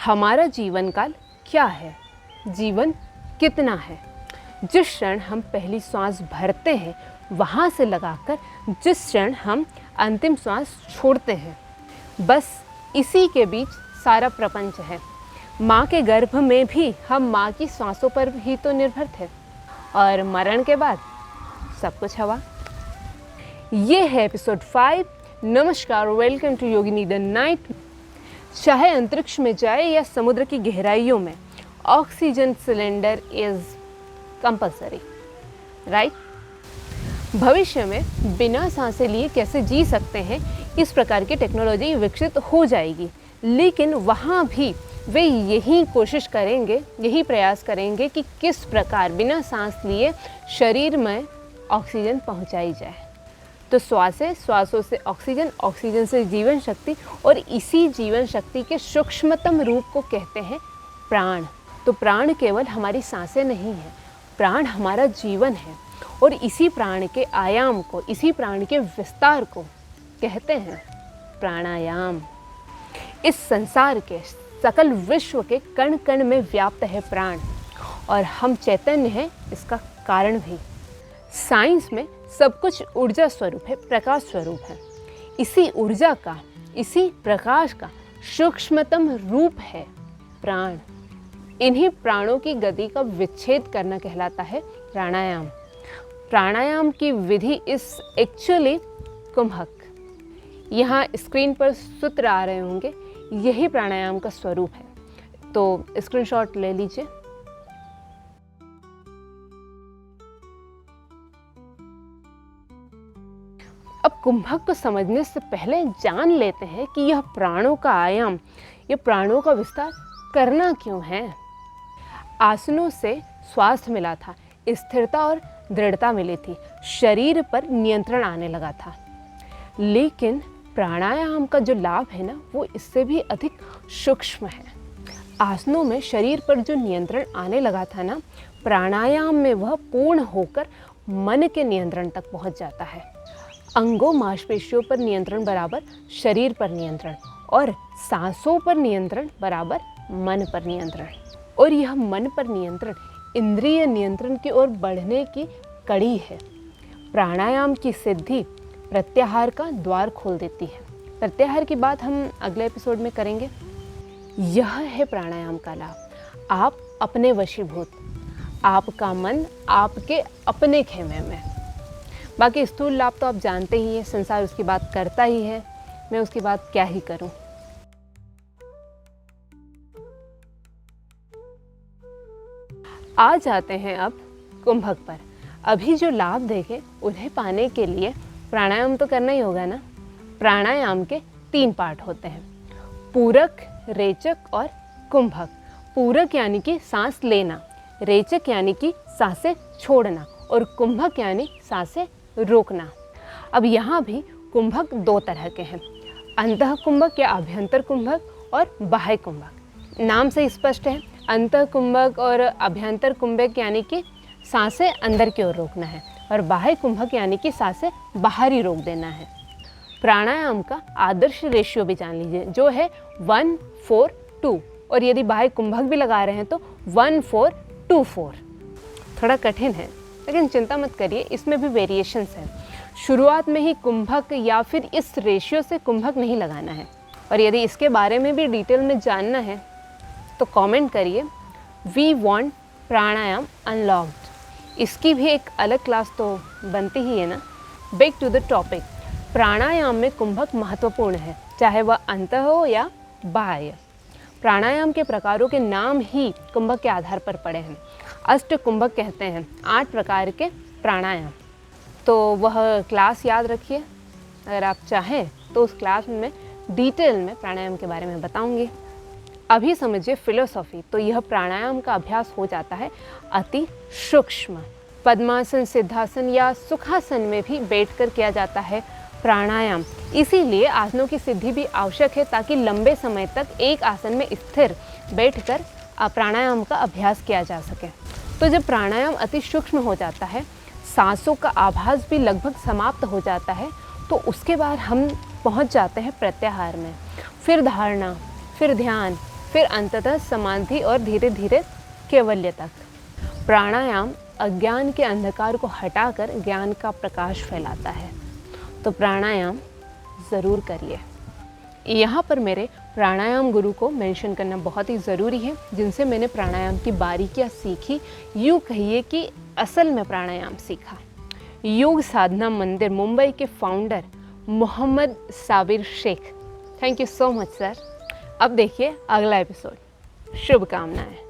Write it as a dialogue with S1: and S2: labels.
S1: हमारा जीवन काल क्या है? जीवन कितना है? जिस क्षण हम पहली सांस भरते हैं वहाँ से लगाकर जिस क्षण हम अंतिम सांस छोड़ते हैं, बस इसी के बीच सारा प्रपंच है। माँ के गर्भ में भी हम माँ की सांसों पर ही तो निर्भर थे, और मरण के बाद सब कुछ हवा। ये है एपिसोड 5। नमस्कार, welcome to Yogini the night. चाहे अंतरिक्ष में जाए या समुद्र की गहराइयों में, oxygen cylinder is compulsory, right? भविष्य में बिना सांसें लिए कैसे जी सकते हैं, इस प्रकार की टेक्नोलॉजी विकसित हो जाएगी, लेकिन वहाँ भी वे यही कोशिश करेंगे, यही प्रयास करेंगे कि किस प्रकार बिना सांस लिए शरीर में ऑक्सीजन पहुँचाई जाए। तो श्वासों से ऑक्सीजन, ऑक्सीजन से जीवन शक्ति, और इसी जीवन शक्ति के सूक्ष्मतम रूप को कहते हैं प्राण। तो प्राण केवल हमारी सांसें नहीं है, प्राण हमारा जीवन है, और इसी प्राण के आयाम को, इसी प्राण के विस्तार को कहते हैं प्राणायाम। इस संसार के सकल विश्व के कण कण में व्याप्त है प्राण, और हम चैतन्य हैं इसका कारण भी। साइंस में सब कुछ ऊर्जा स्वरूप है, प्रकाश स्वरूप है। इसी ऊर्जा का, इसी प्रकाश का सूक्ष्मतम रूप है प्राण। इन्हीं प्राणों की गति का विच्छेद करना कहलाता है प्राणायाम। प्राणायाम की विधि इस एक्चुअली कुंभक। यहाँ स्क्रीन पर सूत्र आ रहे होंगे, यही प्राणायाम का स्वरूप है, तो स्क्रीनशॉट ले लीजिए। अब कुंभक को समझने से पहले जान लेते हैं कि यह प्राणों का आयाम, यह प्राणों का विस्तार करना क्यों है। आसनों से स्वास्थ्य मिला था, स्थिरता और दृढ़ता मिली थी, शरीर पर नियंत्रण आने लगा था। लेकिन प्राणायाम का जो लाभ है ना, वो इससे भी अधिक सूक्ष्म है। आसनों में शरीर पर जो नियंत्रण आने लगा था ना, प्राणायाम में वह पूर्ण होकर मन के नियंत्रण तक पहुंच जाता है। अंगों मांसपेशियों पर नियंत्रण बराबर शरीर पर नियंत्रण, और सांसों पर नियंत्रण बराबर मन पर नियंत्रण। और यह मन पर नियंत्रण इंद्रिय नियंत्रण की ओर बढ़ने की कड़ी है। प्राणायाम की सिद्धि प्रत्याहार का द्वार खोल देती है। प्रत्याहार की बात हम अगले एपिसोड में करेंगे। यह है प्राणायाम का लाभ। आप अपने वशीभूत, आपका मन आपके अपने खेमे में। बाकी स्थूल लाभ तो आप जानते ही हैं, संसार उसकी बात करता ही है, मैं उसकी बात क्या ही करूं। आ जाते हैं अब कुंभक पर। अभी जो लाभ देखे उन्हें पाने के लिए प्राणायाम तो करना ही होगा ना। प्राणायाम के 3 पार्ट होते हैं, पूरक, रेचक और कुंभक। पूरक यानी कि सांस लेना, रेचक यानी कि सांसें छोड़ना, और कुंभक यानी सांसें रोकना। अब यहाँ भी कुंभक 2 तरह के हैं, अंतः कुंभक या अभ्यंतर कुंभक और बाह्य कुंभक। नाम से स्पष्ट है, अंतः कुंभक और अभ्यंतर कुंभक यानी कि सांसें अंदर की ओर रोकना है, और बाह्य कुंभक यानी कि सांसें बाहर ही रोक देना है। प्राणायाम का आदर्श रेशियो भी जान लीजिए, जो है 1:4:2, और यदि बाह्य कुंभक भी लगा रहे हैं तो 1:4:2:4। थोड़ा कठिन है, लेकिन चिंता मत करिए, इसमें भी वेरिएशंस हैं। शुरुआत में ही कुंभक या फिर इस रेशियो से कुंभक नहीं लगाना है। और यदि इसके बारे में भी डिटेल में जानना है तो कमेंट करिए, वी वांट प्राणायाम अनलॉक्ड। इसकी भी एक अलग क्लास तो बनती ही है ना। Back to the topic. Pranayama में कुंभक महत्वपूर्ण है, चाहे वह अंतः हो या बाह्य। प्राणायाम के प्रकारों के नाम ही कुंभक के आधार पर पड़े हैं। अष्ट कुंभक कहते हैं 8 प्रकार के प्राणायाम। तो वह क्लास याद रखिए, अगर आप चाहें तो उस क्लास में डिटेल में प्राणायाम के बारे में बताऊंगी। अभी समझिए फिलोसॉफी। तो यह प्राणायाम का अभ्यास हो जाता है अति सूक्ष्म। पद्मासन, सिद्धासन या सुखासन में भी बैठकर किया जाता है प्राणायाम। इसीलिए आसनों की सिद्धि भी आवश्यक है, ताकि लंबे समय तक एक आसन में स्थिर बैठकर प्राणायाम का अभ्यास किया जा सके। तो जब प्राणायाम अति सूक्ष्म हो जाता है, सांसों का आभास भी लगभग समाप्त हो जाता है, तो उसके बाद हम पहुंच जाते हैं प्रत्याहार में। फिर धारणा, फिर ध्यान, फिर अंततः समाधि और धीरे धीरे कैवल्य तक। प्राणायाम अज्ञान के अंधकार को हटाकर ज्ञान का प्रकाश फैलाता है। तो प्राणायाम ज़रूर करिए। यहाँ पर मेरे प्राणायाम गुरु को मेंशन करना बहुत ही ज़रूरी है, जिनसे मैंने प्राणायाम की बारीकियाँ सीखी, यूँ कहिए कि असल में प्राणायाम सीखा। योग साधना मंदिर मुंबई के founder Mohammad Sabir Shaikh, thank you so much sir. अब देखिए अगला एपिसोड। शुभकामनाएं।